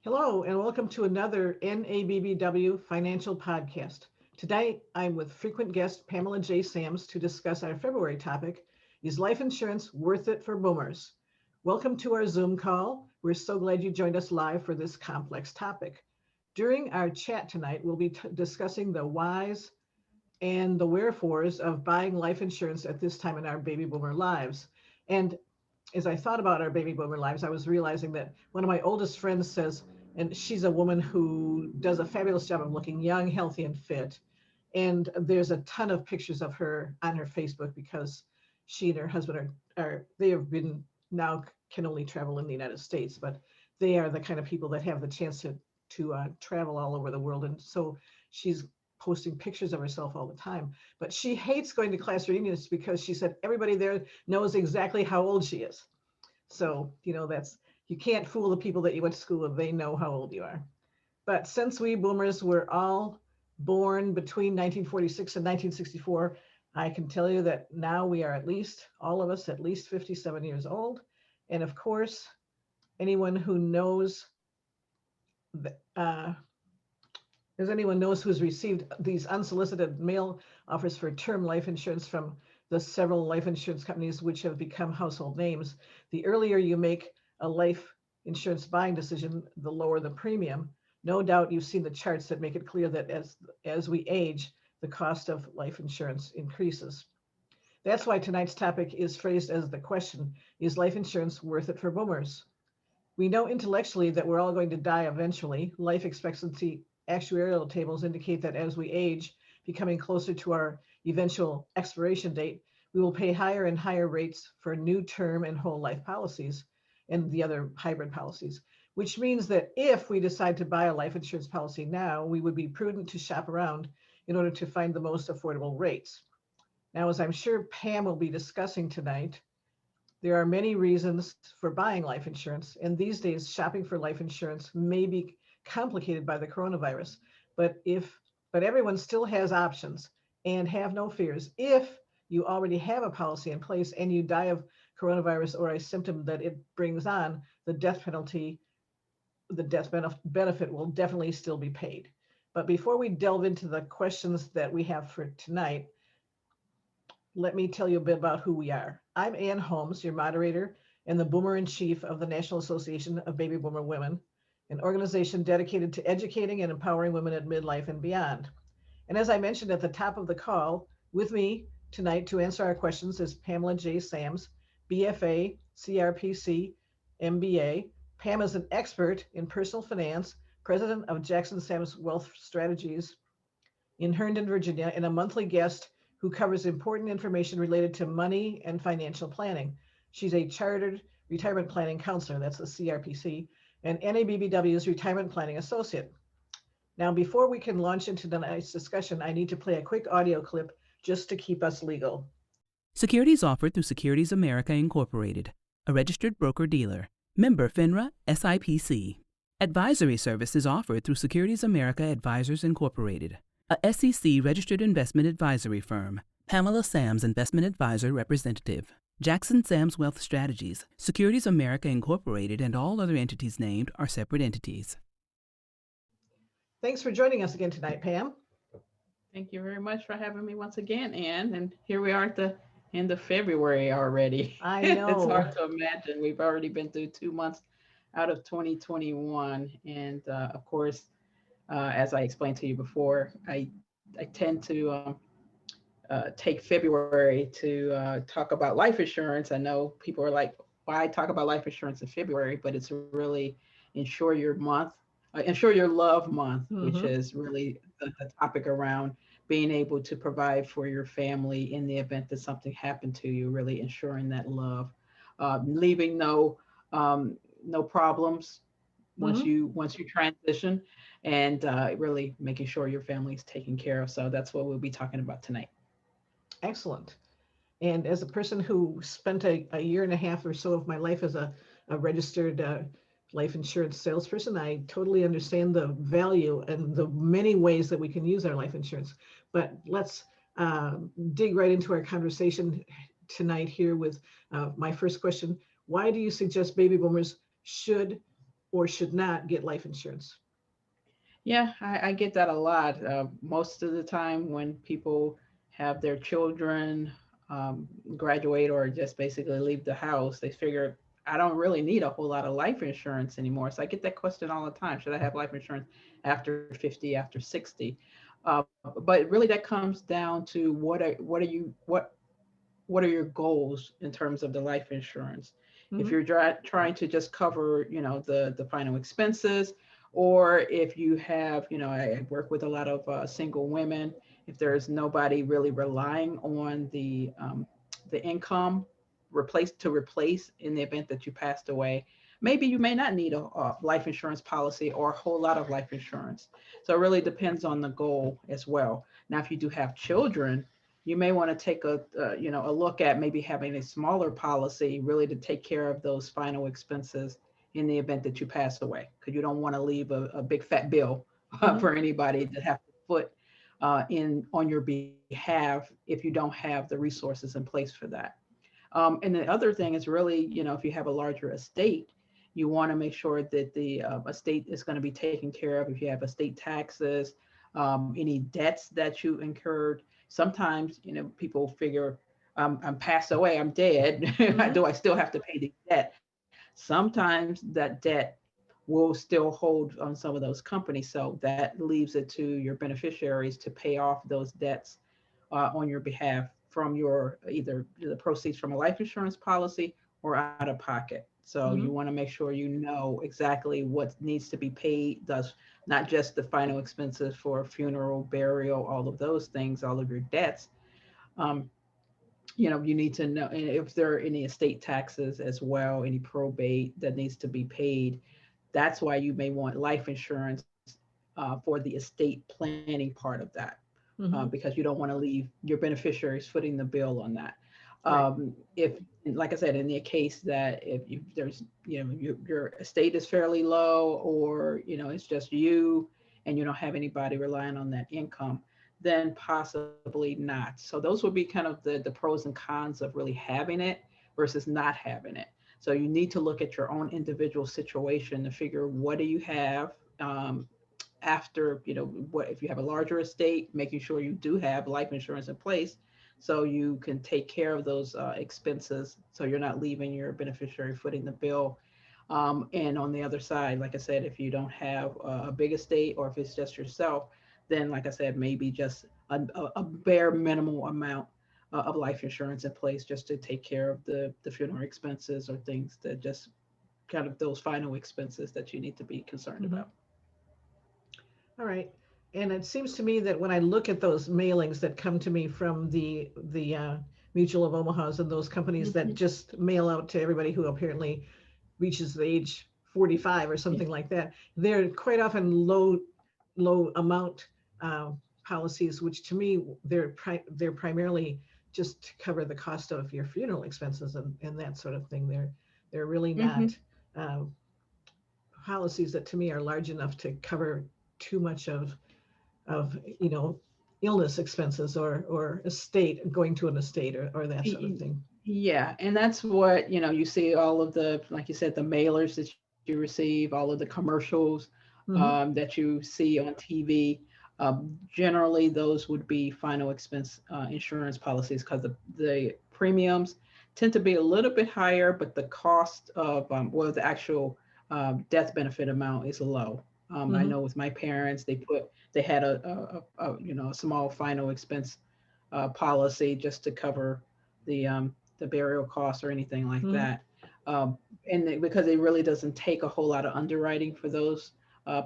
Hello, and welcome to another NABBW Financial Podcast. Today, I'm with frequent guest Pamela J. Sams to discuss our February topic, Is Life Insurance Worth It for Boomers? Welcome to our Zoom call. We're so glad you joined us live for this complex topic. During our chat tonight, we'll be discussing the whys and the wherefores of buying life insurance at this time in our baby boomer lives. And as I thought about our baby boomer lives, I was realizing that one of my oldest friends says, and she's a woman who does a fabulous job of looking young, healthy, and fit. And there's a ton of pictures of her on her Facebook because she and her husband they have been now can only travel in the United States, but they are the kind of people that have the chance to travel all over the world. And so she's posting pictures of herself all the time. But she hates going to class reunions because she said everybody there knows exactly how old she is. So, you can't fool the people that you went to school with. They know how old you are. But since we boomers were all born between 1946 and 1964, I can tell you that now we are all of us, at least 57 years old. And of course, anyone who knows who's received these unsolicited mail offers for term life insurance from the several life insurance companies which have become household names, the earlier you make a life insurance buying decision, the lower the premium. No doubt you've seen the charts that make it clear that as we age, the cost of life insurance increases. That's why tonight's topic is phrased as the question, is life insurance worth it for boomers? We know intellectually that we're all going to die eventually. Life expectancy actuarial tables indicate that as we age, becoming closer to our eventual expiration date, we will pay higher and higher rates for new term and whole life policies and the other hybrid policies, which means that if we decide to buy a life insurance policy now, we would be prudent to shop around in order to find the most affordable rates. Now, as I'm sure Pam will be discussing tonight, there are many reasons for buying life insurance, and these days shopping for life insurance may be complicated by the coronavirus, but everyone still has options. And have no fears. If you already have a policy in place and you die of coronavirus or a symptom that it brings on, the death benefit will definitely still be paid. But before we delve into the questions that we have for tonight, let me tell you a bit about who we are. I'm Ann Holmes, your moderator and the boomer in chief of the National Association of Baby Boomer Women, an organization dedicated to educating and empowering women at midlife and beyond. And as I mentioned at the top of the call, with me tonight to answer our questions is Pamela J. Sams, BFA, CRPC, MBA. Pam is an expert in personal finance, president of Jackson Sams Wealth Strategies in Herndon, Virginia, and a monthly guest who covers important information related to money and financial planning. She's a chartered retirement planning counselor, that's the CRPC, and NABBW's retirement planning associate. Now, before we can launch into tonight's discussion, I need to play a quick audio clip just to keep us legal. Securities offered through Securities America Incorporated, a registered broker-dealer, member FINRA SIPC. Advisory services offered through Securities America Advisors Incorporated, a SEC-registered investment advisory firm. Pamela Sams, investment advisor representative. Jackson Sams Wealth Strategies, Securities America Incorporated, and all other entities named are separate entities. Thanks for joining us again tonight, Pam. Thank you very much for having me once again, Ann. And here we are at the end of February already. I know. It's hard to imagine. We've already been through 2 months out of 2021. And of course, as I explained to you before, I tend to take February to talk about life insurance. I know people are like, why talk about life insurance in February? But it's really Insure Your Love Month, which is really the topic around being able to provide for your family in the event that something happened to you, really ensuring that love, leaving no problems once you transition, and really making sure your family's taken care of. So that's what we'll be talking about tonight. Excellent. And as a person who spent a year and a half or so of my life as a registered life insurance salesperson, I totally understand the value and the many ways that we can use our life insurance. But let's dig right into our conversation tonight here with my first question. Why do you suggest baby boomers should or should not get life insurance? Yeah, I get that a lot. Most of the time, when people have their children um, graduate or just basically leave the house, they figure, I don't really need a whole lot of life insurance anymore. So I get that question all the time. Should I have life insurance after 50, after 60? But really, that comes down to what are your goals in terms of the life insurance? If Hmm. you're trying to just cover, the final expenses, or if you have, I work with a lot of single women. If there's nobody really relying on the income replace in the event that you passed away, maybe you may not need a life insurance policy or a whole lot of life insurance. So it really depends on the goal as well. Now, if you do have children, you may want to take a look at maybe having a smaller policy really to take care of those final expenses in the event that you pass away, because you don't want to leave a big fat bill Hmm. for anybody to have to foot in on your behalf if you don't have the resources in place for that. And the other thing is really, if you have a larger estate, you want to make sure that the estate is going to be taken care of. If you have estate taxes, any debts that you incurred. Sometimes, people figure, I'm passed away, I'm dead. Hmm. Do I still have to pay the debt? Sometimes that debt will still hold on some of those companies. So that leaves it to your beneficiaries to pay off those debts on your behalf from your either the proceeds from a life insurance policy or out of pocket. So you Hmm. want to make sure you know exactly what needs to be paid, thus not just the final expenses for funeral, burial, all of those things, all of your debts. Um, you need to know if there are any estate taxes as well, any probate that needs to be paid. That's why you may want life insurance for the estate planning part of that, Hmm. because you don't want to leave your beneficiaries footing the bill on that. Right. If, like I said, in the case that if there's, your estate is fairly low, or it's just you and you don't have anybody relying on that income, then possibly not. So those would be kind of the pros and cons of really having it versus not having it. So you need to look at your own individual situation to figure, what do you have, after, what if you have a larger estate, making sure you do have life insurance in place so you can take care of those expenses, so you're not leaving your beneficiary footing the bill. And on the other side, like I said, if you don't have a big estate, or if it's just yourself, then like I said, maybe just a bare minimal amount of life insurance in place just to take care of the funeral expenses, or things that just kind of those final expenses that you need to be concerned Hmm. about. All right. And it seems to me that when I look at those mailings that come to me from the Mutual of Omaha's and those companies that Mhm. just mail out to everybody who apparently reaches the age 45 or Yeah. something like that, they're quite often low amount uh, policies, which to me they're primarily just to cover the cost of your funeral expenses and that sort of thing. They're really Mhm. not uh, policies that to me are large enough to cover too much of illness expenses or estate going to an estate or that sort of Y- thing. Yeah, and that's what, you see all of the, like you said, the mailers that you receive, all of the commercials Hmm. that you see on TV. Generally, those would be final expense insurance policies, because the premiums tend to be a little bit higher, but the cost of, well, the actual death benefit amount is low. I Hmm. know with my parents, they had a small final expense policy just to cover the the burial costs or anything like Hmm. that. Um, because it really doesn't take a whole lot of underwriting for those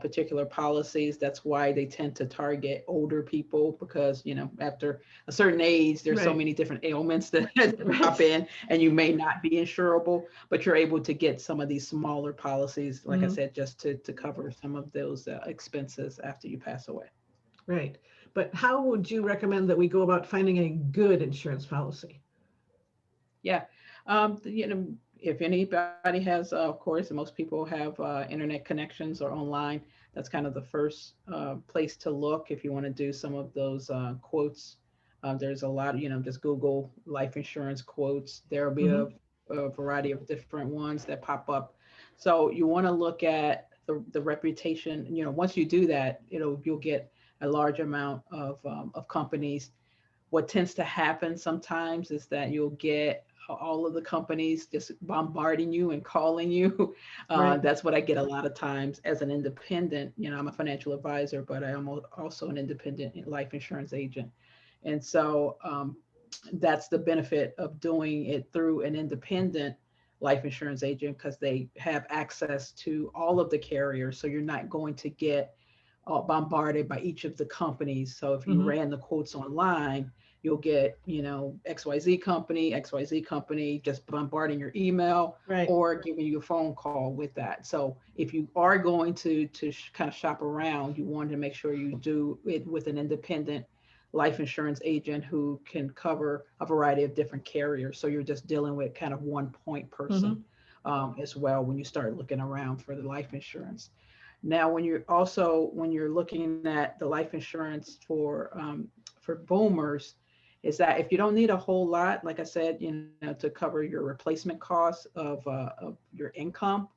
particular policies, that's why they tend to target older people, because after a certain age, there's so Right. many different ailments that pop Right. in, and you may not be insurable, but you're able to get some of these smaller policies, like I Hmm. said, just to cover some of those expenses after you pass away. Right. But how would you recommend that we go about finding a good insurance policy? Yeah. If anybody has, of course, and most people have internet connections or online, that's kind of the first place to look if you want to do some of those quotes. There's a lot, just Google life insurance quotes. There'll be Hmm. a variety of different ones that pop up. So you want to look at the reputation. Once you do that, you'll get a large amount of companies. What tends to happen sometimes is that you'll get all of the companies just bombarding you and calling you. Right. That's what I get a lot of times as an independent. I'm a financial advisor, but I am also an independent life insurance agent. And so that's the benefit of doing it through an independent life insurance agent, because they have access to all of the carriers. So you're not going to get bombarded by each of the companies. So if you Mhm. ran the quotes online, you'll get, XYZ company just bombarding your email Right. or giving you a phone call with that. So if you are going to kind of shop around, you want to make sure you do it with an independent life insurance agent who can cover a variety of different carriers. So you're just dealing with kind of one point person Mhm. as well when you start looking around for the life insurance. Now, when you're looking at the life insurance for boomers, is that if you don't need a whole lot, like I said, to cover your replacement costs of your income,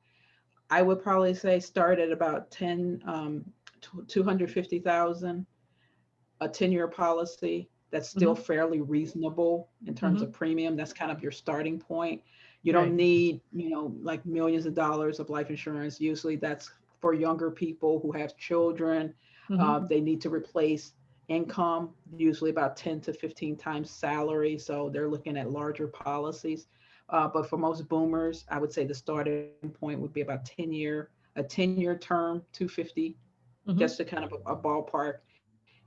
I would probably say start at about 250,000, a 10-year policy. That's still Mhm. fairly reasonable in terms of Mhm. premium. That's kind of your starting point. You don't Right. need, like millions of dollars of life insurance. Usually that's for younger people who have children. Mhm. They need to replace income, usually about 10 to 15 times salary. So they're looking at larger policies. But for most boomers, I would say the starting point would be about a 10-year term, 250, Mhm. just to kind of a ballpark.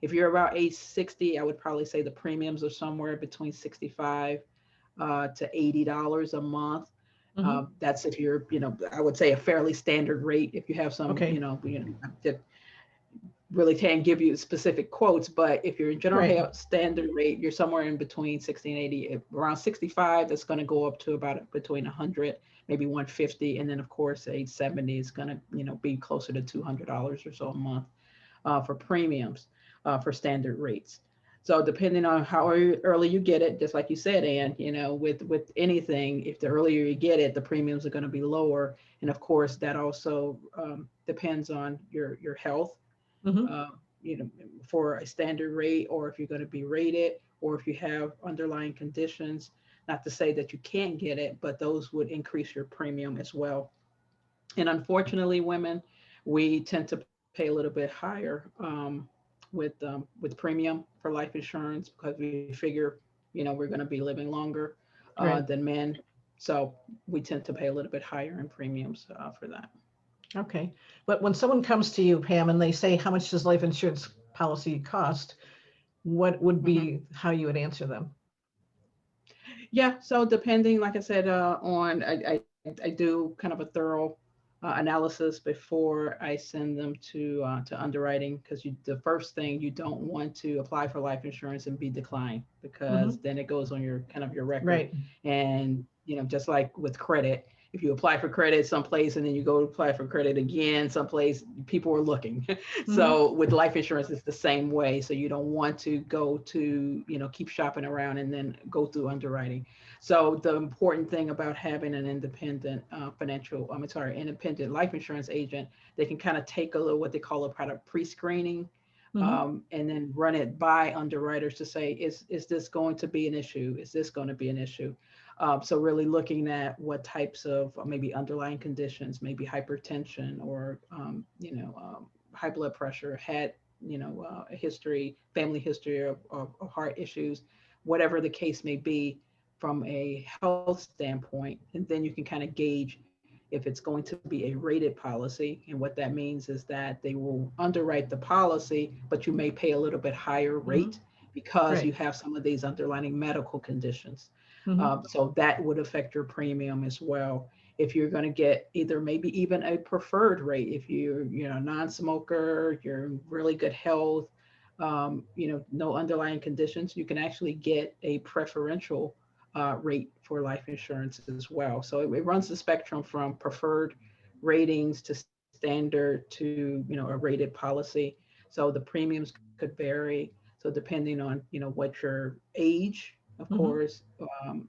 If you're about age 60, I would probably say the premiums are somewhere between 65 to $80 a month. Mhm. That's if you're, I would say a fairly standard rate. If you have some, Okay. that really can't give you specific quotes, but if you're in general Right. health standard rate, you're somewhere in between 60 and 80. Around 65, that's going to go up to about between 100, maybe 150, and then of course age 70 is going to, be closer to $200 or so a month for premiums for standard rates. So depending on how early you get it, just like you said, Ann, with anything, if the earlier you get it, the premiums are going to be lower, and of course that also depends on your health. Mhm. Uh, for a standard rate, or if you're going to be rated, or if you have underlying conditions. Not to say that you can't get it, but those would increase your premium as well. And unfortunately, women, we tend to pay a little bit higher with premium for life insurance, because we figure, we're going to be living longer Right. than men. So we tend to pay a little bit higher in premiums for that. Okay. But when someone comes to you, Pam, and they say, "How much does life insurance policy cost?" What would Mhm. be how you would answer them? Yeah. So depending, like I said, I do kind of a thorough analysis before I send them to underwriting, because the first thing, you don't want to apply for life insurance and be declined, because Mhm. then it goes on your kind of your record. Right. And just like with credit, if you apply for credit someplace and then you go apply for credit again someplace, people are looking. Mhm. So with life insurance, it's the same way. So you don't want to go to, keep shopping around and then go through underwriting. So the important thing about having an independent independent life insurance agent, they can kind of take a little what they call a product pre-screening, Mhm. and then run it by underwriters to say, is this going to be an issue? Is this going to be an issue? So really looking at what types of maybe underlying conditions, maybe hypertension, or high blood pressure, had a history, family history of heart issues, whatever the case may be, from a health standpoint. And then you can kind of gauge if it's going to be a rated policy. And what that means is that they will underwrite the policy, but you may pay a little bit higher rate Mhm. because you Right. have some of these underlying medical conditions. Mhm. So that would affect your premium as well. If you're going to get either maybe even a preferred rate, if you're non-smoker, you're in really good health, no underlying conditions, you can actually get a preferential rate for life insurance as well. So it runs the spectrum from preferred ratings to standard to a rated policy. So the premiums could vary. So depending on what your age, of Mhm. course,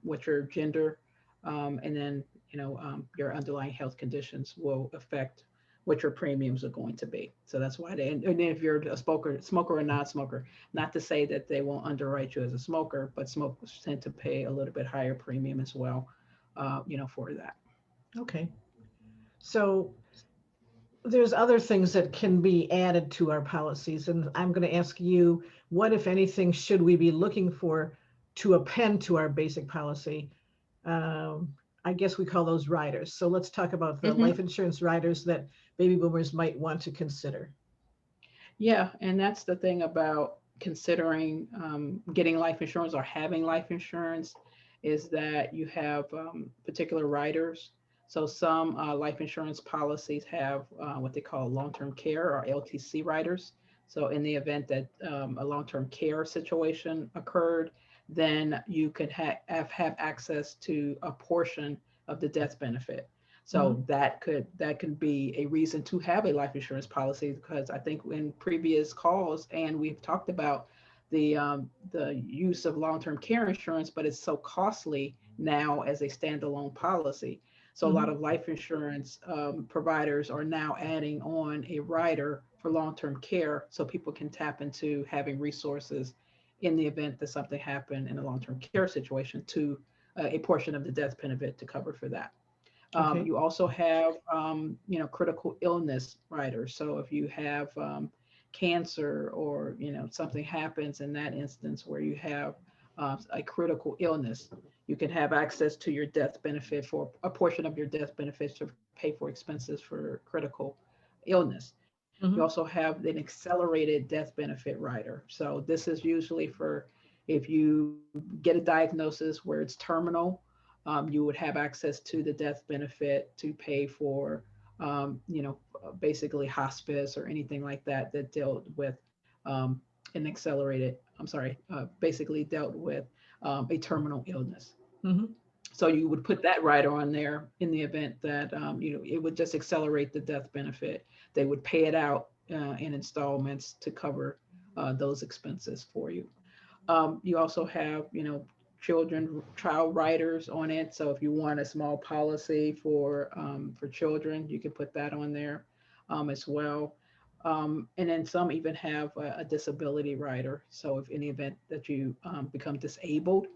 what your gender, and then your underlying health conditions will affect what your premiums are going to be. So that's why and if you're a smoker or non-smoker, not to say that they won't underwrite you as a smoker, but smokers tend to pay a little bit higher premium as well, for that. Okay. So there's other things that can be added to our policies. And I'm going to ask you, what, if anything, should we be looking for to append to our basic policy? I guess we call those riders. So let's talk about the life insurance riders that baby boomers might want to consider. Yeah, and that's the thing about considering getting life insurance or having life insurance, is that you have particular riders. So some life insurance policies have what they call long-term care or LTC riders. So in the event that a long-term care situation occurred, then you could have access to a portion of the death benefit. So that could be a reason to have a life insurance policy, because I think in previous calls, and we've talked about the use of long-term care insurance, but it's so costly now as a standalone policy. So a lot of life insurance providers are now adding on a rider for long-term care, so people can tap into having resources in the event that something happened in a long-term care situation, to a portion of the death benefit to cover for that. Okay. You also have, critical illness riders. So if you have cancer, or, something happens in that instance where you have a critical illness, you can have access to your death benefit, for a portion of your death benefits, to pay for expenses for critical illness. You also have an accelerated death benefit rider. So this is usually for if you get a diagnosis where it's terminal, you would have access to the death benefit to pay for, basically hospice or anything like that that dealt with an accelerated, basically dealt with a terminal illness. So you would put that rider on there in the event that, it would just accelerate the death benefit. They would pay it out in installments to cover those expenses for you. You also have, child riders on it. So if you want a small policy for children, you can put that on there as well. And then some even have a disability rider. So if in the event that you become disabled,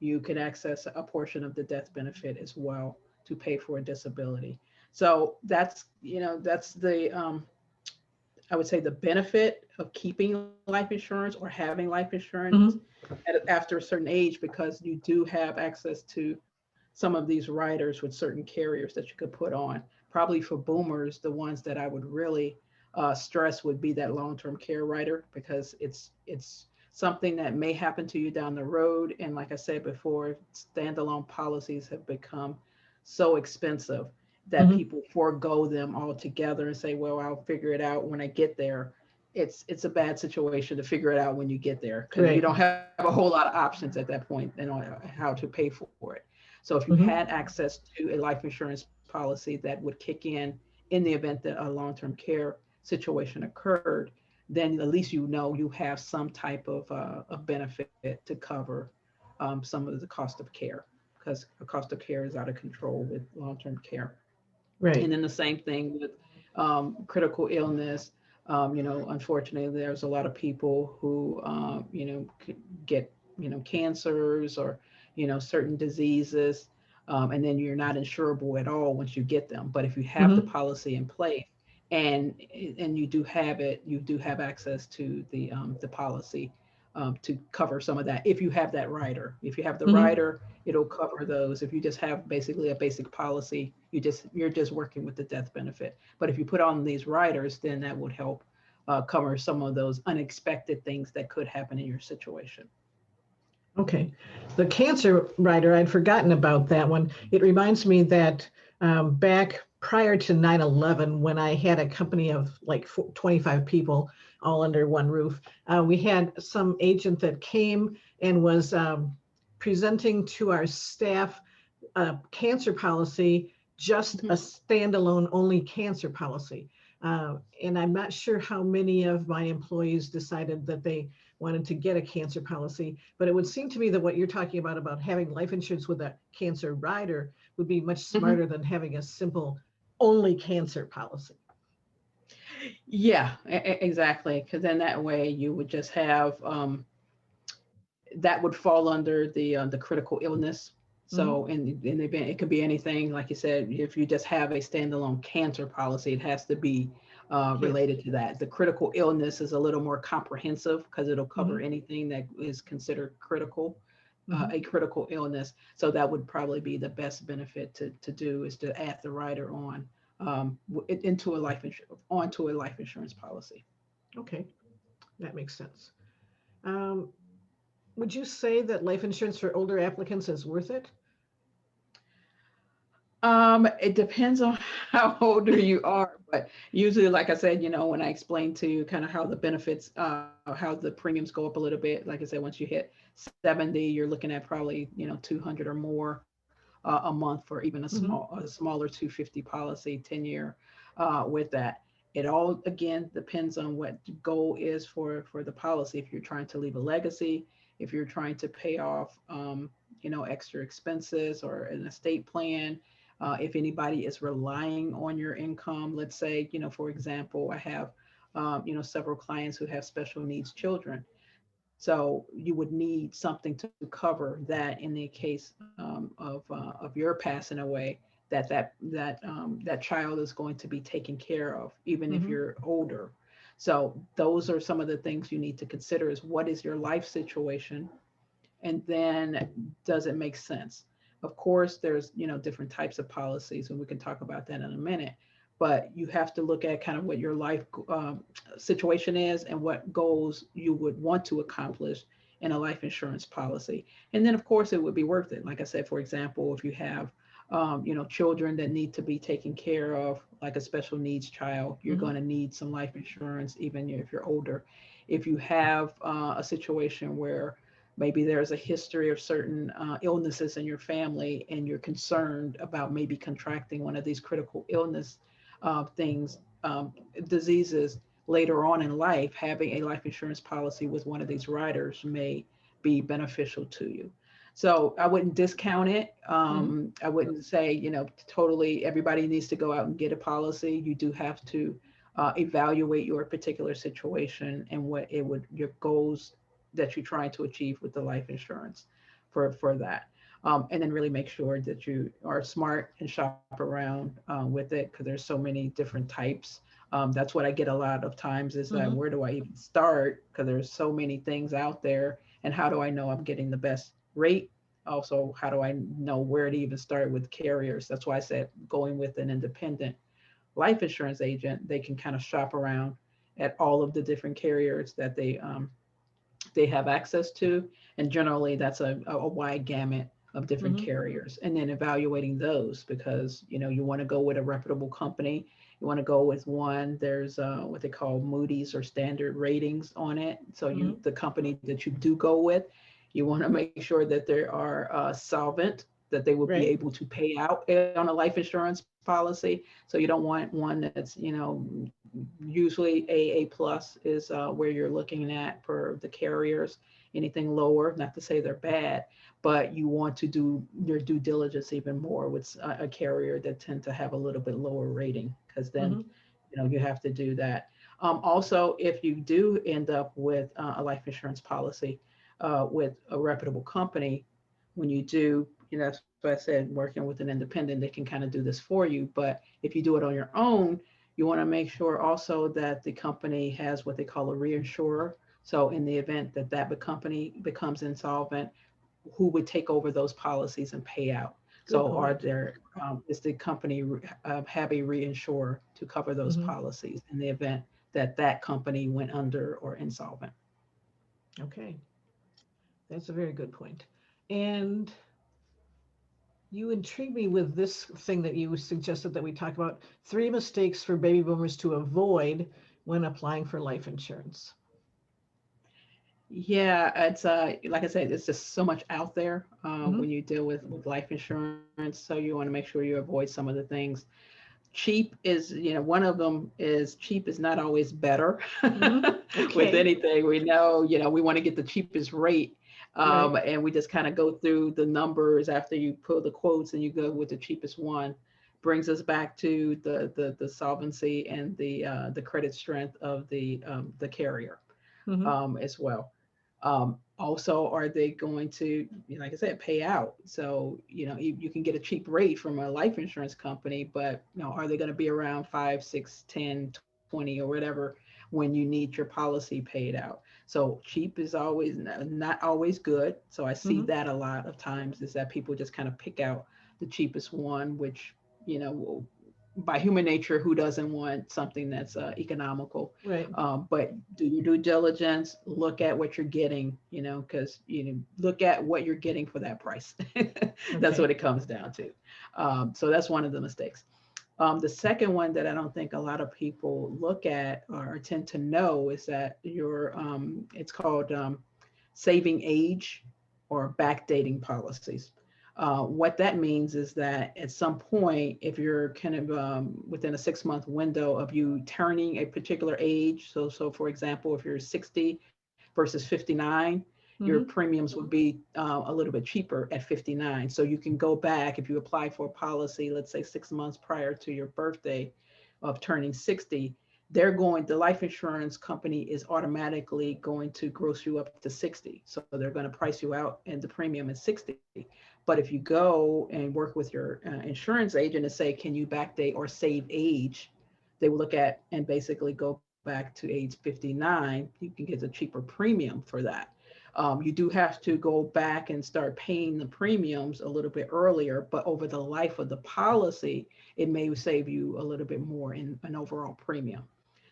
you can access a portion of the death benefit as well to pay for a disability. So that's the I would say the benefit of keeping life insurance or having life insurance after a certain age, because you do have access to some of these riders with certain carriers that you could put on. Probably for boomers, the ones that I would really stress would be that long-term care rider, because it's something that may happen to you down the road. And like I said before, standalone policies have become so expensive that people forego them altogether and say, well, I'll figure it out when I get there. It's a bad situation to figure it out when you get there, because you don't have a whole lot of options at that point and on how to pay for it. So if you had access to a life insurance policy that would kick in the event that a long-term care situation occurred, then at least you have some type of a benefit to cover some of the cost of care, because the cost of care is out of control with long-term care. Right. And then the same thing with critical illness. Unfortunately, there's a lot of people who, get, cancers or, certain diseases, and then you're not insurable at all once you get them. But if you have the policy in place and you do have it, you do have access to the policy to cover some of that. If you have that rider, if you have the rider, it'll cover those. If you just have basically a basic policy, you're just working with the death benefit. But if you put on these riders, then that would help cover some of those unexpected things that could happen in your situation. Okay. The cancer rider, I'd forgotten about that one. It reminds me that back prior to 9/11, when I had a company of like 25 people all under one roof, we had some agent that came and was presenting to our staff a cancer policy, just a standalone only cancer policy. And I'm not sure how many of my employees decided that they wanted to get a cancer policy. But it would seem to me that what you're talking about having life insurance with a cancer rider would be much smarter than having a simple only cancer policy. Yeah, exactly. Because then that way you would just have that would fall under the critical illness. So in the event, it could be anything, like you said, if you just have a standalone cancer policy, it has to be related to that. The critical illness is a little more comprehensive because it'll cover anything that is considered critical, a critical illness. So that would probably be the best benefit to do, is to add the rider on into onto a life insurance policy. Okay, that makes sense. Would you say that life insurance for older applicants is worth it? It depends on how older you are, but usually, like I said, when I explain to you kind of how the benefits, how the premiums go up a little bit, like I said, once you hit 70, you're looking at probably, 200 or more a month for even a smaller 250 policy, 10-year with that. It all, again, depends on what the goal is for the policy. If you're trying to leave a legacy, if you're trying to pay off, extra expenses or an estate plan, if anybody is relying on your income, let's say, for example, I have, several clients who have special needs children. So you would need something to cover that in the case of your passing away, that child is going to be taken care of, even if you're older. So those are some of the things you need to consider: is what is your life situation, and then does it make sense? Of course, there's different types of policies, and we can talk about that in a minute. But you have to look at kind of what your life situation is and what goals you would want to accomplish in a life insurance policy. And then, of course, it would be worth it. Like I said, for example, if you have, children that need to be taken care of, like a special needs child, you're going to need some life insurance, even if you're older. If you have a situation where maybe there's a history of certain illnesses in your family, and you're concerned about maybe contracting one of these critical illness diseases later on in life, having a life insurance policy with one of these riders may be beneficial to you. So I wouldn't discount it. I wouldn't say, totally everybody needs to go out and get a policy. You do have to evaluate your particular situation and what your goals that you're trying to achieve with the life insurance for that. And then really make sure that you are smart and shop around with it, because there's so many different types. That's what I get a lot of times, is that where do I even start? Because there's so many things out there, and how do I know I'm getting the best rate? Also, how do I know where to even start with carriers? That's why I said going with an independent life insurance agent. They can kind of shop around at all of the different carriers that they have access to, and generally that's a wide gamut of different carriers, and then evaluating those, because you want to go with a reputable company. You want to go with one, there's what they call Moody's or standard ratings on it. So the company that you do go with, you want to make sure that they are solvent, that they will be able to pay out on a life insurance policy. So you don't want one that's usually AA plus is where you're looking at for the carriers. Anything lower, not to say they're bad, but you want to do your due diligence even more with a carrier that tend to have a little bit lower rating, because then you have to do that. Also, if you do end up with a life insurance policy with a reputable company, when you do, that's what I said, working with an independent, they can kind of do this for you. But if you do it on your own, you want to make sure also that the company has what they call a reinsurer. So in the event that that company becomes insolvent, who would take over those policies and pay out? Is the company have a reinsurer to cover those policies in the event that that company went under or insolvent? Okay, that's a very good point. And you intrigued me with this thing that you suggested that we talk about: 3 mistakes for baby boomers to avoid when applying for life insurance. Yeah, it's like I said, it's just so much out there when you deal with life insurance. So you want to make sure you avoid some of the things. cheap is, one of them is cheap is not always better. With Okay. anything. We know, we want to get the cheapest rate. Right. And we just kind of go through the numbers after you pull the quotes and you go with the cheapest one. Brings us back to the solvency and the credit strength of the carrier Mhm. as well. Also, are they going to, like I said, pay out? So, you can get a cheap rate from a life insurance company, but, are they going to be around 5, 6, 10, 20 or whatever when you need your policy paid out? So cheap is always not always good. So I see Mhm. that a lot of times is that people just kind of pick out the cheapest one, which, by human nature, who doesn't want something that's economical? Right. But do your due diligence, look at what you're getting, because look at what you're getting for that price. That's Okay. what it comes down to. So that's one of the mistakes. The second one that I don't think a lot of people look at or tend to know is that it's called saving age or backdating policies. What that means is that at some point, if you're kind of within a 6-month window of you turning a particular age, so for example, if you're 60 versus 59, your Mhm. premiums would be a little bit cheaper at 59. So you can go back if you apply for a policy, let's say 6 months prior to your birthday of turning 60, the life insurance company is automatically going to gross you up to 60. So they're going to price you out and the premium is 60. But if you go and work with your insurance agent and say, can you backdate or save age? They will look at and basically go back to age 59. You can get a cheaper premium for that. You do have to go back and start paying the premiums a little bit earlier, but over the life of the policy, it may save you a little bit more in an overall premium.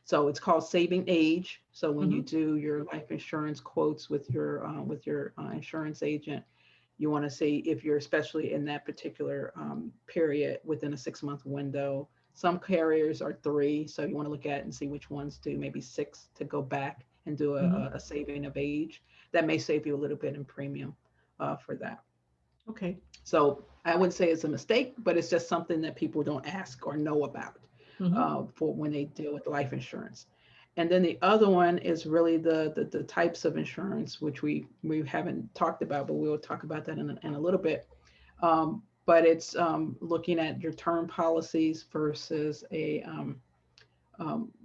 So it's called saving age. So when you Mhm. do your life insurance quotes with your insurance agent, you want to see if you're especially in that particular period within a 6-month window. Some carriers are 3, so you want to look at and see which ones do maybe 6 to go back and do Mhm. a saving of age. That may save you a little bit in premium for that. Okay. So I wouldn't say it's a mistake, but it's just something that people don't ask or know about Mhm. for when they deal with life insurance. And then the other one is really the types of insurance, which we haven't talked about, but we'll talk about that in a little bit. But it's looking at your term policies versus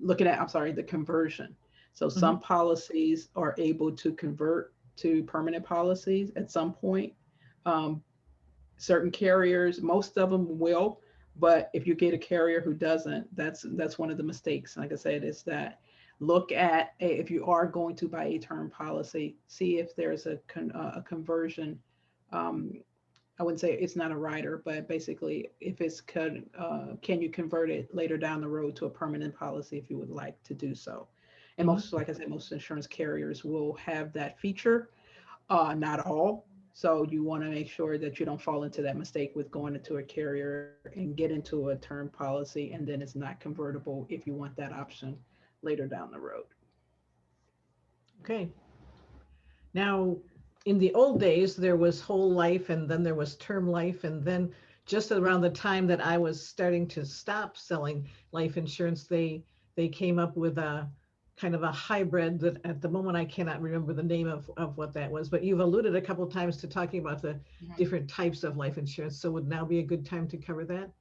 looking at, I'm sorry, the conversion. So Mhm. some policies are able to convert to permanent policies at some point. Um, Certain carriers, most of them will, but if you get a carrier who doesn't, that's one of the mistakes. Like I said, is that look at if you are going to buy a term policy, see if there's a conversion. Um, I wouldn't say it's not a rider, but basically, if it's can you convert it later down the road to a permanent policy if you would like to do so? And Mhm. most, like I said, most insurance carriers will have that feature, not all. So you want to make sure that you don't fall into that mistake with going into a carrier and get into a term policy and then it's not convertible if you want that option later down the road. Okay. Now, in the old days, there was whole life and then there was term life. And then just around the time that I was starting to stop selling life insurance, they came up with a kind of a hybrid that at the moment I cannot remember the name of what that was, but you've alluded a couple of times to talking about the Mhm. different types of life insurance. So would now be a good time to cover that?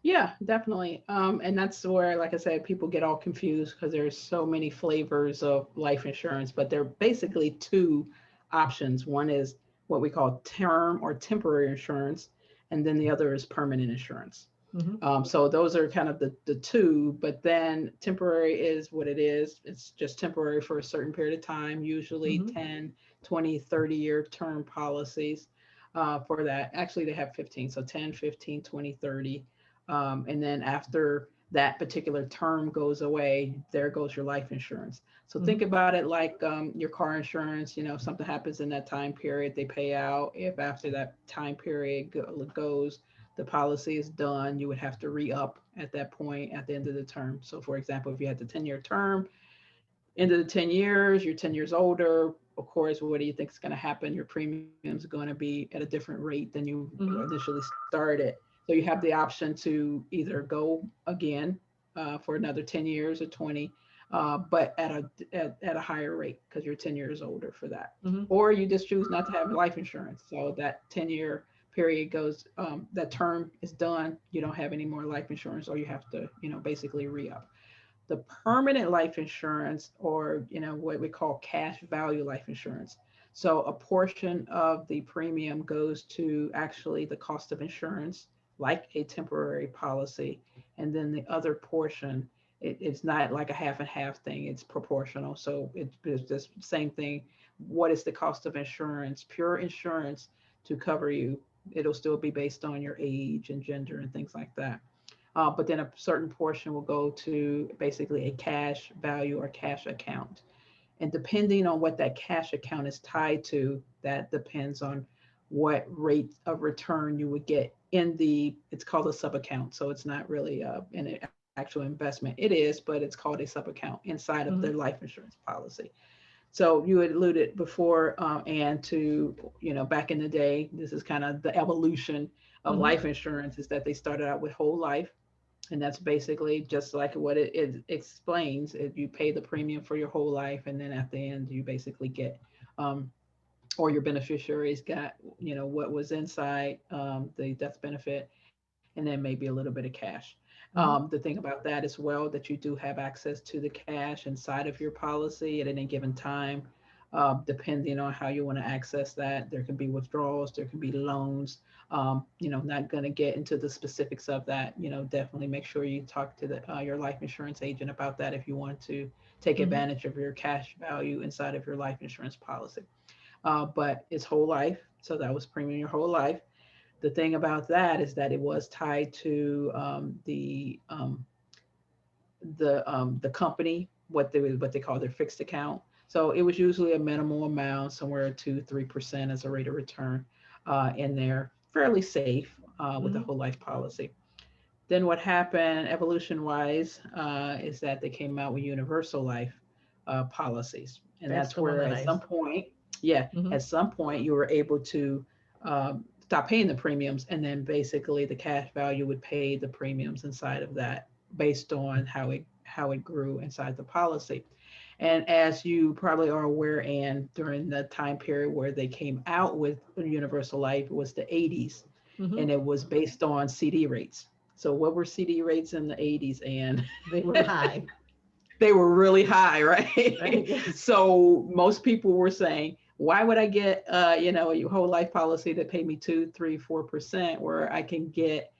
Yeah, definitely. And that's where, like I said, people get all confused because there's so many flavors of life insurance, but they're basically two options. One is what we call term or temporary insurance, and then the other is permanent insurance. Mm-hmm. So those are kind of the two, but then temporary is what it is. It's just temporary for a certain period of time, usually Mm-hmm. 10, 20, 30-year term policies for that. Actually, they have 15, so 10, 15, 20, 30. And then after that particular term goes away, there goes your life insurance. So think Mm-hmm. about it like your car insurance. If something happens in that time period, they pay out. If after that time period goes, the policy is done, you would have to re-up at that point at the end of the term. So for example, if you had the 10-year term, end of the 10 years, you're 10 years older, of course, what do you think is going to happen? Your premiums are going to be at a different rate than you Mm-hmm. initially started. So you have the option to either go again for another 10 years or 20, but at a higher rate because you're 10 years older for that. Mhm. Or you just choose not to have life insurance. So that 10-year period goes, that term is done. You don't have any more life insurance, or you have to, basically re-up. The permanent life insurance, or what we call cash value life insurance. So a portion of the premium goes to actually the cost of insurance, like a temporary policy, and then the other portion, it's not like a half and half thing, it's proportional. So it's just same thing. What is the cost of insurance, pure insurance, to cover you? It'll still be based on your age and gender and things like that. But then a certain portion will go to basically a cash value or cash account. And depending on what that cash account is tied to, that depends on what rate of return you would get it's called a sub account. So it's not really an actual investment. It is, but it's called a sub account inside of Mhm. their life insurance policy. So you had alluded before, and to, back in the day, this is kind of the evolution of Mhm. life insurance, is that they started out with whole life. And that's basically just like what it explains. If you pay the premium for your whole life, and then at the end, you basically get, um, or your beneficiaries got, what was inside the death benefit, and then maybe a little bit of cash. The Mhm. thing about that as well, that you do have access to the cash inside of your policy at any given time. Depending on how you want to access that, there can be withdrawals, there can be loans. Not going to get into the specifics of that. Definitely make sure you talk to your life insurance agent about that if you want to take Mhm. advantage of your cash value inside of your life insurance policy. But it's whole life, so that was premium your whole life. The thing about that is that it was tied to the company, what they call their fixed account. So it was usually a minimal amount, somewhere 2-3% as a rate of return in there, fairly safe with the Mhm. whole life policy. Then what happened evolution wise is that they came out with universal life policies. And That's that's the one where that at I. some point, yeah, Mhm. at some point you were able to stop paying the premiums, and then basically the cash value would pay the premiums inside of that based on how it grew inside the policy. And as you probably are aware, and during the time period where they came out with universal life, it was the 80s, Mhm. and it was based on CD rates. So what were CD rates in the 80s? And They were high, they were really high, right? right? Yes. So most people were saying, why would I get a whole life policy that paid me 2, 3, 4%, where I can get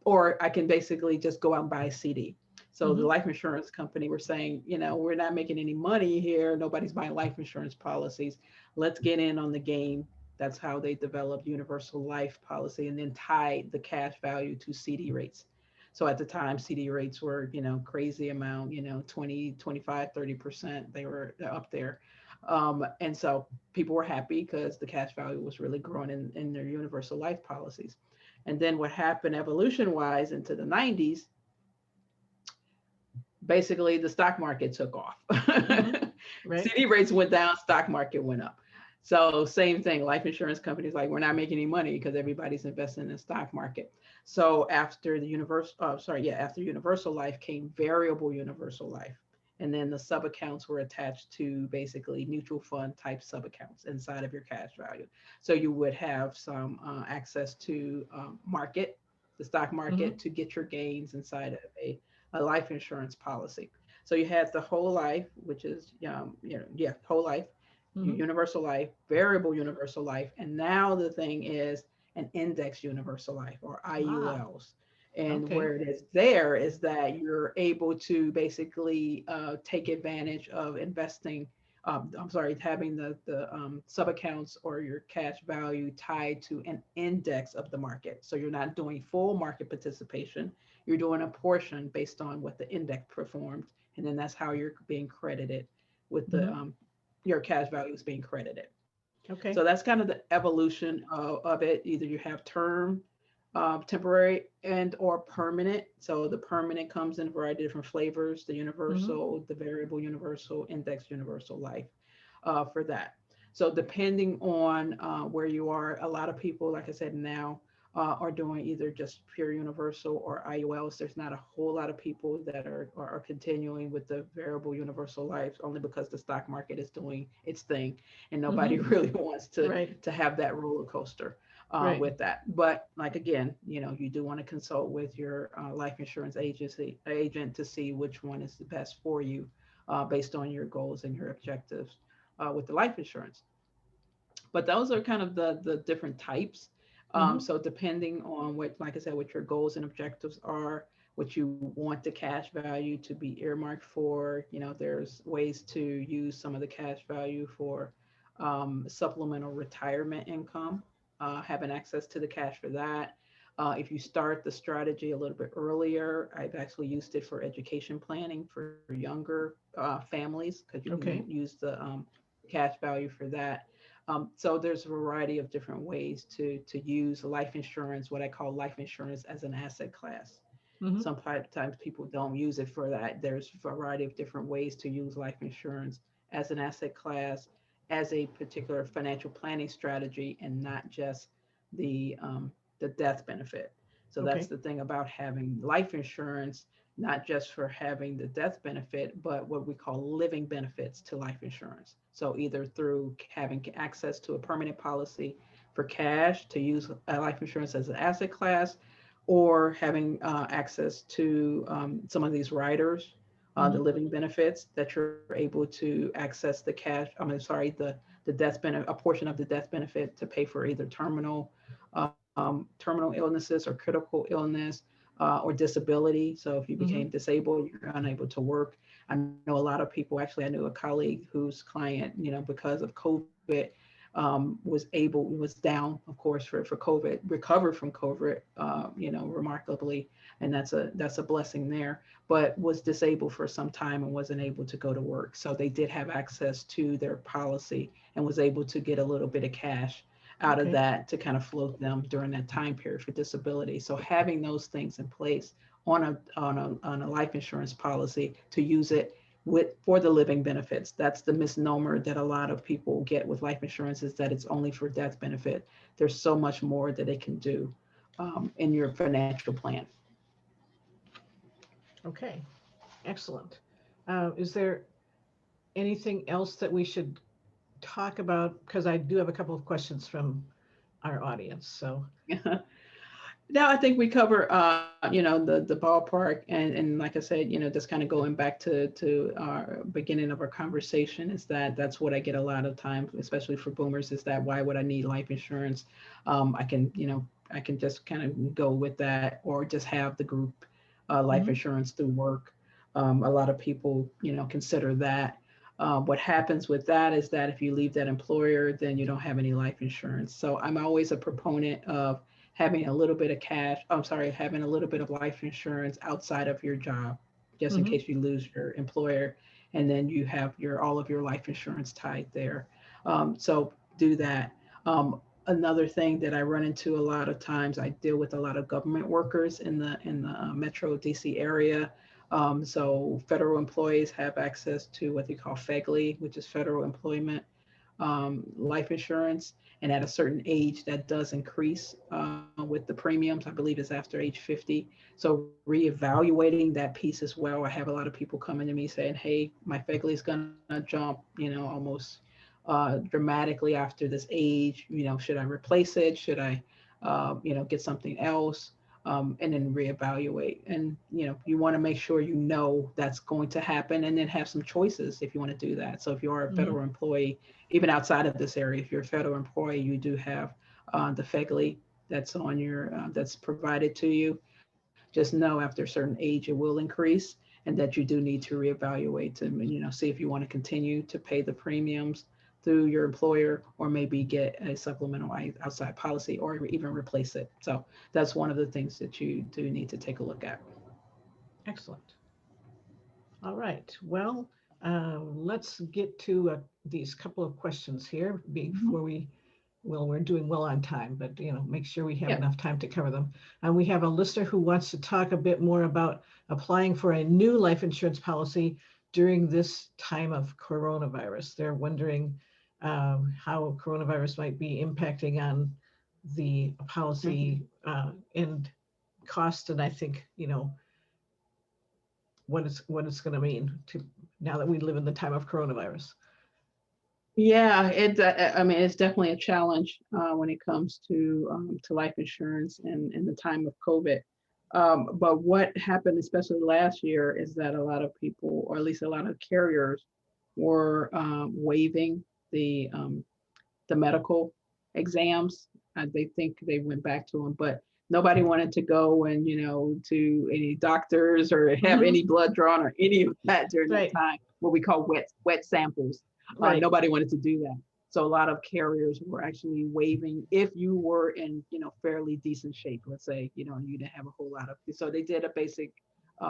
or I can basically just go out and buy a CD. So the Mhm. life insurance company were saying, we're not making any money here. Nobody's buying life insurance policies. Let's get in on the game. That's how they developed universal life policy, and then tied the cash value to CD rates. So at the time, CD rates were, crazy amount, 20, 25, 30%. They were up there. And so people were happy because the cash value was really growing in their universal life policies. And then what happened evolution wise into the 90s, basically the stock market took off. Mhm. Right. CD rates went down, stock market went up. So same thing, life insurance companies like, we're not making any money because everybody's investing in the stock market. So after after universal life came variable universal life. And then the sub accounts were attached to basically mutual fund type sub accounts inside of your cash value. So you would have some access to the stock market, Mhm. to get your gains inside of a life insurance policy. So you had the whole life, which is, whole life, Mhm. universal life, variable universal life. And now the thing is an index universal life, or Ah. IULs. And Okay. where it is there is that you're able to basically take advantage of investing. I'm sorry, having the sub accounts or your cash value tied to an index of the market. So you're not doing full market participation. You're doing a portion based on what the index performed, and then that's how you're being credited with the Mhm. your cash value is being credited. So Okay. that's kind of the evolution of it. Either you have term, temporary, and or permanent. So the permanent comes in a variety of different flavors: the Mhm. universal, the variable universal, index universal life for that. So depending on where you are, a lot of people, like I said, now are doing either just pure universal or IULs. There's not a whole lot of people that are continuing with the variable universal life, only because the stock market is doing its thing, and nobody really wants Right. to have that roller coaster Right. with that. But like again, you do want to consult with your life insurance agent to see which one is the best for you, based on your goals and your objectives with the life insurance. But those are kind of the different types. Hmm. So depending on what, like I said, what your goals and objectives are, what you want the cash value to be earmarked for, there's ways to use some of the cash value for supplemental retirement income, having access to the cash for that. If you start the strategy a little bit earlier, I've actually used it for education planning for younger families, because you Okay. can use the cash value for that. So there's a variety of different ways to use life insurance, what I call life insurance as an asset class. Hmm. Sometimes people don't use it for that. There's a variety of different ways to use life insurance as an asset class, as a particular financial planning strategy, and not just the death benefit. So that's Okay. the thing about having life insurance, not just for having the death benefit, but what we call living benefits to life insurance. So either through having access to a permanent policy for cash to use life insurance as an asset class, or having access to some of these riders, the Hmm. living benefits that you're able to access the cash. I mean, sorry, the death benefit, a portion of the death benefit to pay for either terminal illnesses or critical illness, or disability. So if you became Hmm. disabled, you're unable to work. I know a lot of people. Actually, I knew a colleague whose client, because of COVID, was down, of course, for COVID, recovered from COVID, remarkably, and that's a blessing there. But was disabled for some time and wasn't able to go to work. So they did have access to their policy and was able to get a little bit of cash out of Okay. that to kind of float them during that time period for disability. So having those things in place on a life insurance policy to use it for the living benefits. That's the misnomer that a lot of people get with life insurance, is that it's only for death benefit. There's so much more that it can do in your financial plan. Okay. Excellent. Is there anything else that we should talk about? Because I do have a couple of questions from our audience. So, Now I think we cover, the ballpark, and like I said, just kind of going back to our beginning of our conversation, is that's what I get a lot of times, especially for boomers, is that why would I need life insurance? I can just kind of go with that, or just have the group life mhm, insurance through work. A lot of people, consider that. What happens with that is that if you leave that employer, then you don't have any life insurance. So I'm always a proponent of having a little bit of cash, I'm sorry, having a little bit of life insurance outside of your job, just in mhm, case you lose your employer, and then you have all of your life insurance tied there. So do that. Another thing that I run into a lot of times, I deal with a lot of government workers in the Metro DC area. So federal employees have access to what they call FEGLI, which is federal employment life insurance. And at a certain age, that does increase with the premiums. I believe it's after age 50. So reevaluating that piece as well. I have a lot of people coming to me saying, hey, my FEGLI is going to jump, almost dramatically after this age. Should I replace it? Should I, get something else? And then reevaluate. And you want to make sure that's going to happen, and then have some choices if you want to do that. So if you are a mhm, federal employee, even outside of this area, if you're a federal employee, you do have the FEGLI that's provided to you. Just know after a certain age it will increase, and that you do need to reevaluate to see if you want to continue to pay the premiums through your employer, or maybe get a supplemental outside policy, or even replace it. So that's one of the things that you do need to take a look at. excellent. All right. Well, let's get to these couple of questions here Mhm. before we're doing well on time, but make sure we have Yeah. enough time to cover them. And we have a listener who wants to talk a bit more about applying for a new life insurance policy during this time of coronavirus. They're wondering how coronavirus might be impacting on the policy and cost, and I think, what it's going to mean to now that we live in the time of coronavirus. Yeah, I mean, it's definitely a challenge when it comes to life insurance and in the time of COVID. But what happened, especially last year, is that a lot of people, or at least a lot of carriers, were waiving the medical exams. They think they went back to them, but nobody wanted to go and to any doctors or have any blood drawn or any of that during that time. What we call wet samples. Nobody wanted to do that. So a lot of carriers were actually waiving if you were in fairly decent shape. Let's say you didn't have a whole lot of. So they did a basic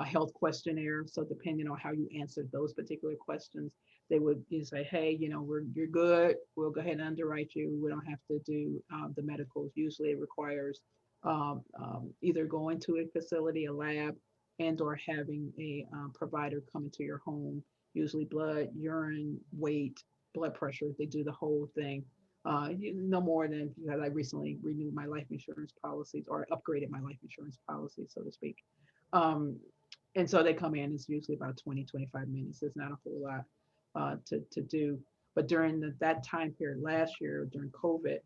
health questionnaire. So depending on how you answered those particular questions, they would say, hey, you're good. We'll go ahead and underwrite you. We don't have to do the medicals. Usually it requires either going to a facility, a lab, and or having a provider come into your home, usually blood, urine, weight, blood pressure. They do the whole thing. No more than, because I recently renewed my life insurance policies or upgraded my life insurance policy, so to speak. And so they come in, it's usually about 20, 25 minutes. It's not a whole lot to do. But during that time period last year, during COVID,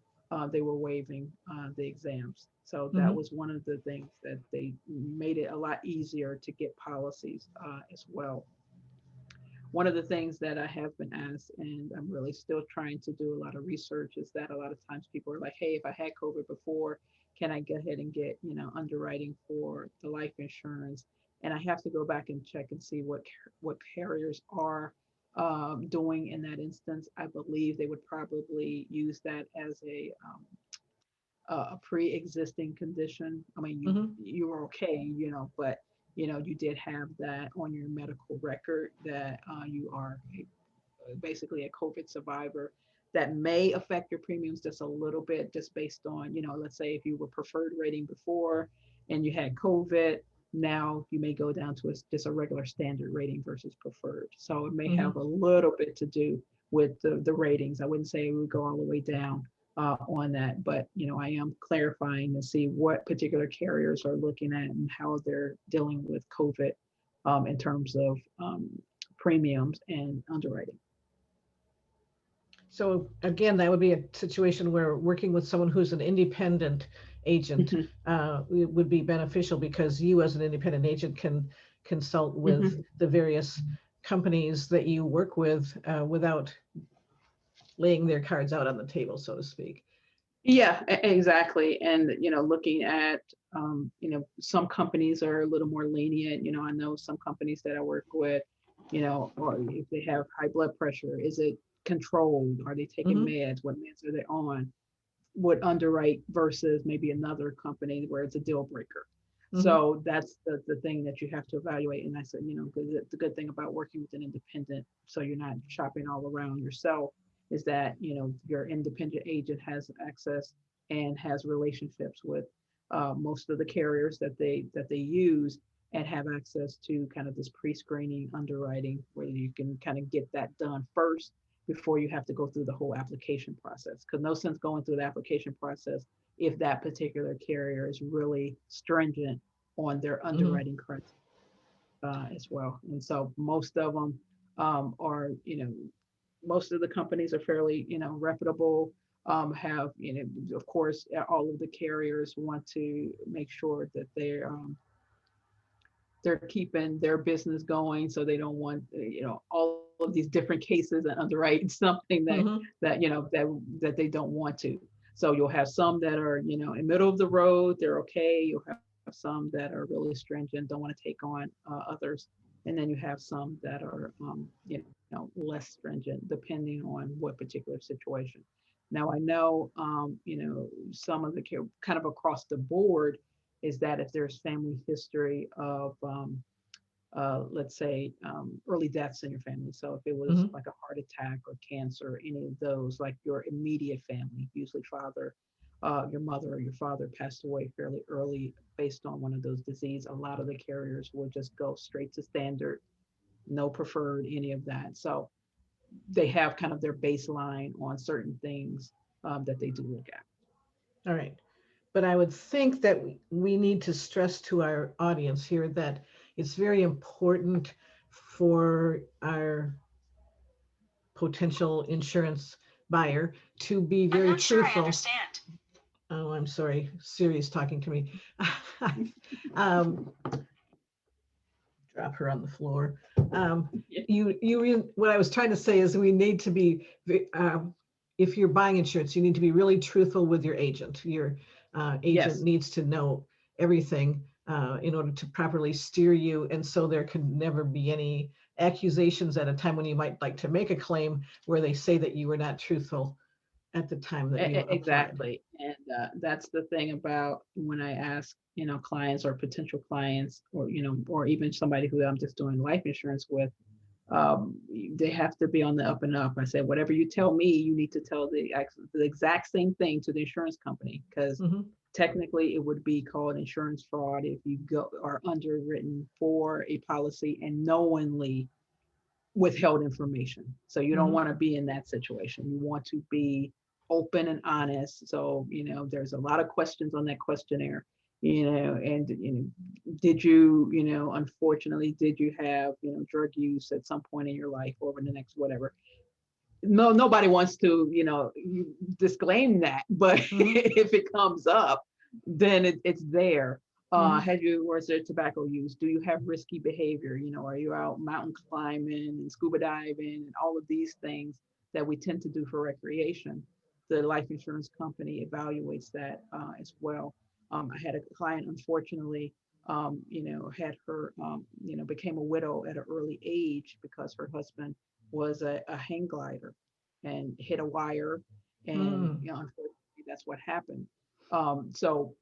they were waiving the exams. So that was one of the things that they made it a lot easier to get policies as well. One of the things that I have been asked, and I'm really still trying to do a lot of research, is that a lot of times people are like, hey, if I had COVID before, can I go ahead and get, underwriting for the life insurance? And I have to go back and check and see what carriers are doing in that instance. I believe they would probably use that as a pre-existing condition. I mean, you were okay, but you did have that on your medical record that you are basically a COVID survivor. That may affect your premiums just a little bit, just based on, let's say if you were preferred rating before and you had COVID, now you may go down to just a regular standard rating versus preferred. So it may have a little bit to do with the ratings. I wouldn't say it would go all the way down on that, but I am clarifying to see what particular carriers are looking at and how they're dealing with COVID in terms of premiums and underwriting. So again, that would be a situation where working with someone who's an independent agent would be beneficial, because you as an independent agent can consult with the various companies that you work with without laying their cards out on the table, so to speak. Yeah, exactly. And, looking at, some companies are a little more lenient. I know some companies that I work with, or if they have high blood pressure, is it controlled? Are they taking meds? What meds are they on? Would underwrite versus maybe another company where it's a deal breaker. So that's the thing that you have to evaluate. And I said, the good thing about working with an independent, so you're not shopping all around yourself, is that your independent agent has access and has relationships with most of the carriers that they use, and have access to kind of this pre-screening underwriting where you can kind of get that done first before you have to go through the whole application process. Because no sense going through the application process if that particular carrier is really stringent on their underwriting criteria as well. And so most of them are, most of the companies are fairly, reputable, have, of course, all of the carriers want to make sure that they're keeping their business going. So they don't want, all of these different cases and underwrite something that they don't want to. So you'll have some that are, in middle of the road, they're okay. You'll have some that are really stringent, don't want to take on others. And then you have some that are, less stringent, depending on what particular situation. Now, I know, some of the kind of across the board is that if there's family history of, let's say, early deaths in your family. So if it was like a heart attack or cancer, any of those, like your immediate family, usually father, your mother or your father passed away fairly early based on one of those diseases, a lot of the carriers will just go straight to standard, no preferred, any of that. So they have kind of their baseline on certain things that they do look at. All right. But I would think that we need to stress to our audience here that it's very important for our potential insurance buyer to be I'm very not sure I truthful. understand. Oh, I'm sorry. Siri's talking to me. um, drop her on the floor. What I was trying to say is we need to be, if you're buying insurance, you need to be really truthful with your agent. Your agent Yes. needs to know everything in order to properly steer you. And so there can never be any accusations at a time when you might like to make a claim where they say that you were not truthful at the time that you applied. Exactly. And that's the thing about when I ask, clients or potential clients, or, or even somebody who I'm just doing life insurance with, they have to be on the up and up. I said, whatever you tell me, you need to tell the exact same thing to the insurance company, because technically it would be called insurance fraud if you are underwritten for a policy and knowingly withheld information. So you don't want to be in that situation. You want to be open and honest. So, there's a lot of questions on that questionnaire, and, did you, unfortunately, did you have, drug use at some point in your life over the next whatever? No, nobody wants to, you disclaim that, but if it comes up, then it's there. Was there tobacco use? Do you have risky behavior? Are you out mountain climbing and scuba diving and all of these things that we tend to do for recreation? The life insurance company evaluates that as well. I had a client, unfortunately, had her, became a widow at an early age because her husband was a hang glider and hit a wire, and unfortunately, that's what happened. So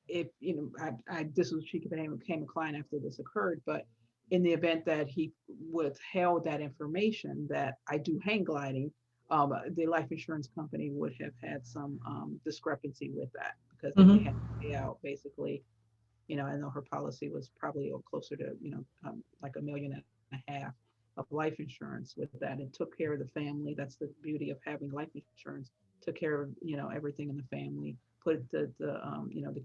if she became a client after this occurred, but in the event that he withheld that information that I do hang gliding, the life insurance company would have had some discrepancy with that, because then they had to pay out basically, I know her policy was probably closer to, like $1.5 million of life insurance with that, and took care of the family. That's the beauty of having life insurance. Took care of, everything in the family, put the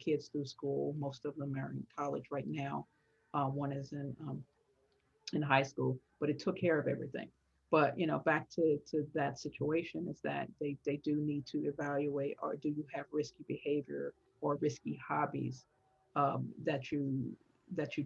kids through school. Most of them are in college right now. One is in high school, but it took care of everything. But, back to that situation is that they do need to evaluate, or do you have risky behavior or risky hobbies that you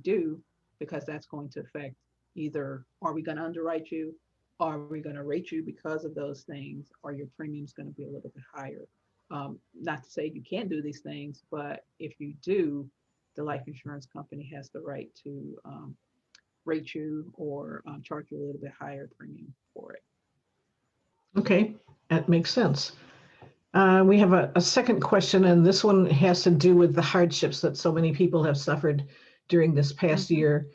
do, because that's going to affect either, are we going to underwrite you? Are we going to rate you because of those things? Or your premium's going to be a little bit higher? Not to say you can't do these things, but if you do, the life insurance company has the right to rate you or charge you a little bit higher premium for it. Okay, that makes sense. We have a second question, and this one has to do with the hardships that so many people have suffered during this past year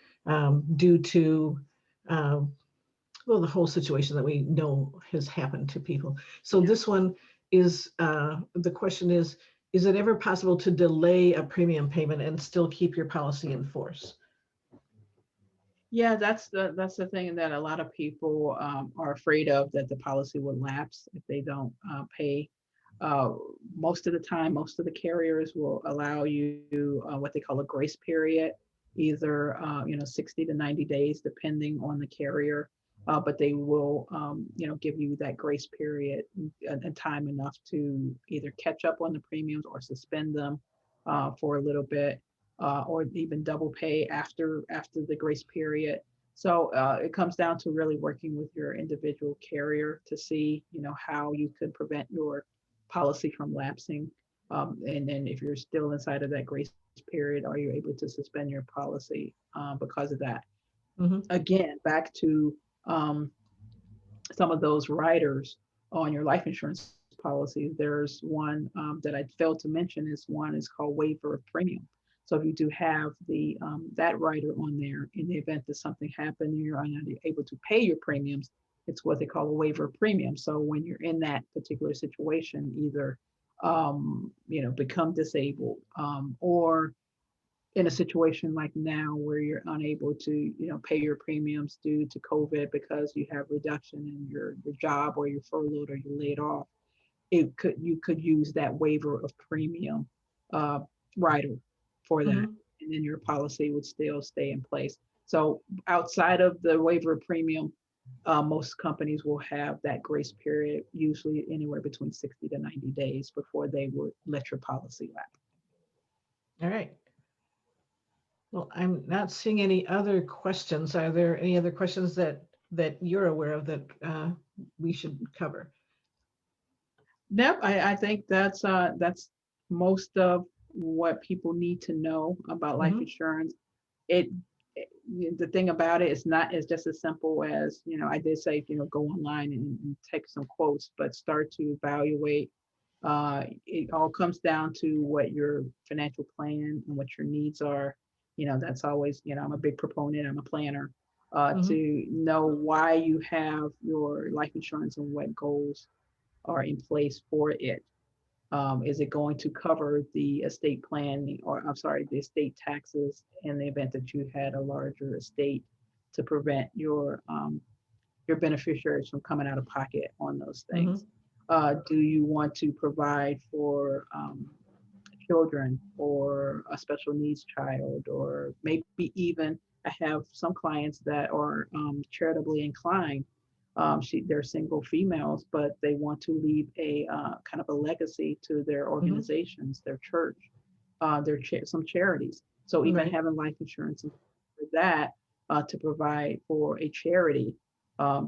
due to the whole situation that we know has happened to people. So this one is, the question is it ever possible to delay a premium payment and still keep your policy in force? Yeah, that's the thing that a lot of people are afraid of, that the policy will lapse if they don't pay. Most of the time, most of the carriers will allow you what they call a grace period, either 60 to 90 days, depending on the carrier. But they will give you that grace period and time enough to either catch up on the premiums or suspend them for a little bit, or even double pay after the grace period. So it comes down to really working with your individual carrier to see how you could prevent your policy from lapsing. And then if you're still inside of that grace period, are you able to suspend your policy because of that? Again, back to some of those riders on your life insurance policy. There's one that I failed to mention, is called waiver of premium. So if you do have that rider on there, in the event that something happened and you're not able to pay your premiums, it's what they call a waiver of premium. So when you're in that particular situation, either become disabled, or in a situation like now where you're unable to pay your premiums due to COVID because you have reduction in your job, or you're furloughed or you're laid off, you could use that waiver of premium uh, rider for that, Mhm. and then your policy would still stay in place. So outside of the waiver of premium, most companies will have that grace period, usually anywhere between 60 to 90 days before they would let your policy lapse. All right. Well, I'm not seeing any other questions. Are there any other questions that you're aware of that we should cover? Yep, I think that's most of what people need to know about life Mhm. insurance. It, the thing about it is not as just as simple as, I did say, go online and take some quotes, but start to evaluate. It all comes down to what your financial plan and what your needs are. That's always, I'm a big proponent, I'm a planner, Mhm. to know why you have your life insurance and what goals are in place for it. Is it going to cover the estate plan, or I'm sorry, the estate taxes in the event that you had a larger estate, to prevent your beneficiaries from coming out of pocket on those things? Mhm. Do you want to provide for children or a special needs child, or maybe even I have some clients that are charitably inclined. They're single females, but they want to leave a kind of a legacy to their Mhm. organizations, their church, some charities. So even Right. having life insurance for that, to provide for a charity.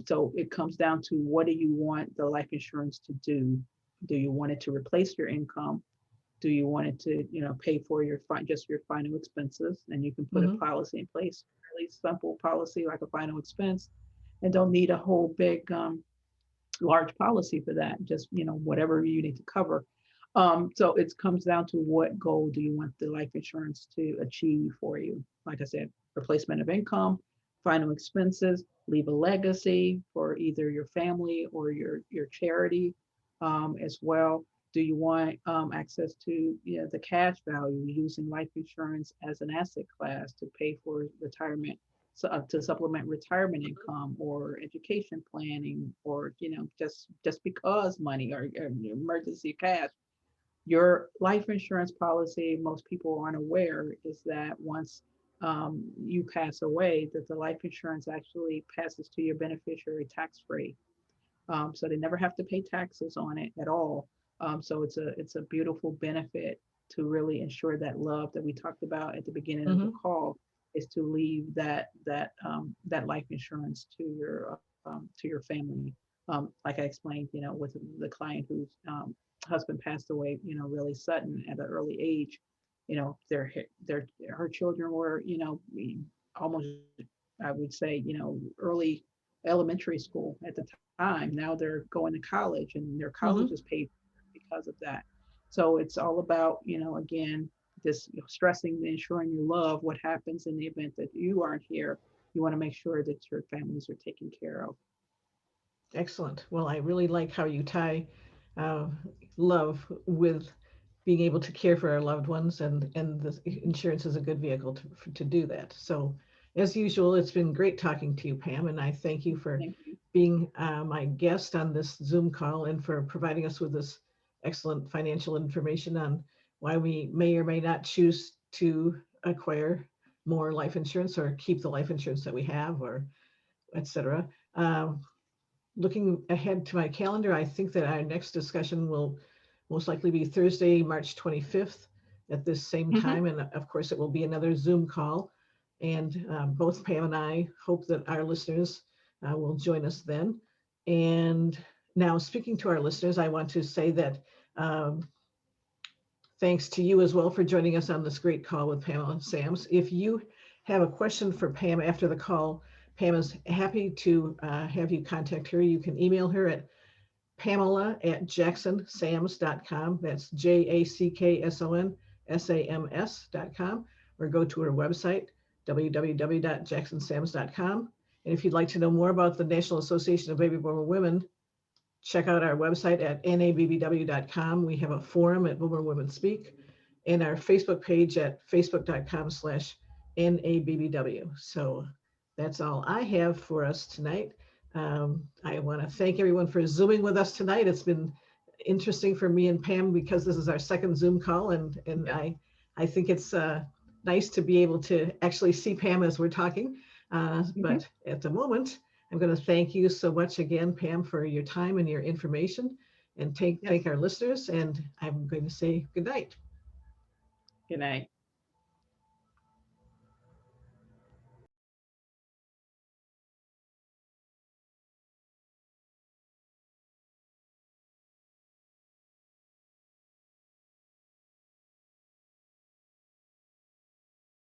So it comes down to, what do you want the life insurance to do? Do you want it to replace your income? Do you want it to, pay for just your final expenses? And you can put a Mhm. policy in place, really simple policy like a final expense, and don't need a whole big large policy for that. Just, whatever you need to cover. So it comes down to, what goal do you want the life insurance to achieve for you? Like I said, replacement of income, final expenses, leave a legacy for either your family or your charity, as well. Do you want access to, the cash value, using life insurance as an asset class to pay for retirement, so, to supplement retirement income or education planning, or just because money, or emergency cash? Your life insurance policy, most people aren't aware, is that once you pass away, that the life insurance actually passes to your beneficiary tax free. So they never have to pay taxes on it at all. So it's a beautiful benefit to really ensure that love that we talked about at the beginning of the Mhm. call, is to leave that life insurance to your family. Like I explained, with the client whose husband passed away, really sudden at an early age. Her children were, almost, I would say, early elementary school at the time. Now they're going to college, and their college Mhm. is paid because of that. So it's all about, again, this, stressing the ensuring you love. What happens in the event that you aren't here? You want to make sure that your families are taken care of. Excellent. Well, I really like how you tie uh, love with being able to care for our loved ones, and the insurance is a good vehicle to do that. So, as usual, it's been great talking to you, Pam, and I thank you for Thank you. being my guest on this Zoom call and for providing us with this excellent financial information on why we may or may not choose to acquire more life insurance or keep the life insurance that we have, or etc. Looking ahead to my calendar, I think that our next discussion will most likely be Thursday, March 25th at this same Hmm. time. And of course, it will be another Zoom call. And both Pam and I hope that our listeners will join us then. And now, speaking to our listeners, I want to say that um, thanks to you as well for joining us on this great call with Pamela Sams. If you have a question for Pam after the call, Pam is happy to have you contact her. You can email her at Pamela@JacksonSams.com. That's JacksonSams.com, or go to her website, www.jacksonsams.com. And if you'd like to know more about the National Association of Baby Boomer Women, check out our website at nabbw.com. We have a forum at Boomer Women Speak, and our Facebook page at facebook.com/nabbw. So that's all I have for us tonight. I want to thank everyone for Zooming with us tonight. It's been interesting for me and Pam because this is our second Zoom call, and I think it's nice to be able to actually see Pam as we're talking. But at the moment, I'm going to thank you so much again, Pam, for your time and your information, and thank our listeners. And I'm going to say good night. Good night.